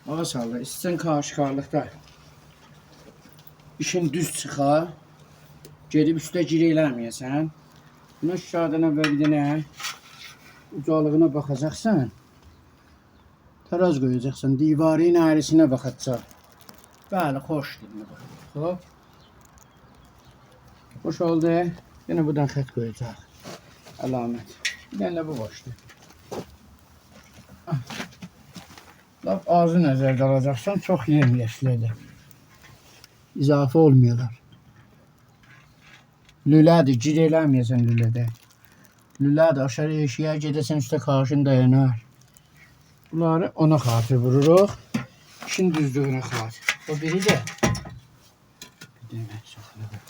Ağa saldır. İstəsən qarışıqarlıqda. İşin düz çıxa. Gedib üstə gir eləməyəsən. Buna şişadan əvvəl bir dənə ucalığına baxacaqsan. Taraz qoyacaqsan. Divarın ərisinə baxacaq. Bəli, xoşdur. Hop. Xoş oldu. Yine buradan xət qoyacaq. Əlamət. Bir dənə bu boşdur. Lap ağzı nəzərdə alacaqsan. Çox yemyeşlidir. İzafə olmuyorlar. Lülədir. Gir eləməyəsən lülədə. Lülədir. Aşağı eşiyə gedəsən üstə qarşın dayanar. Bunları ona xatır vururuq. İşin düzlüğünə xatır. O biri də. Bir dənə saxlayalım.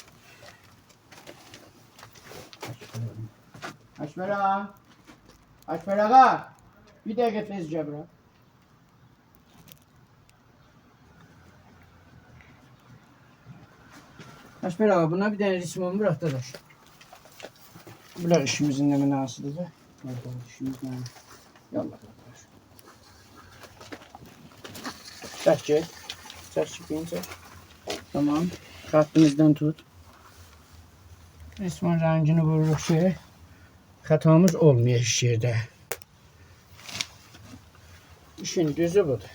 Haşmer ağa. Haşmer ağa. Bir dakika tez cebra. Haşmer ağa, buna bir tane resim bırak da. Bunlar işimizin ne münasebeti? İşimiz ne? Yallah. Çek. Çek. Tamam. Kartınızdan tut. Resmen rengini vururuz şey. Hatamız olmuyor iş yerde. İşin düzü budur.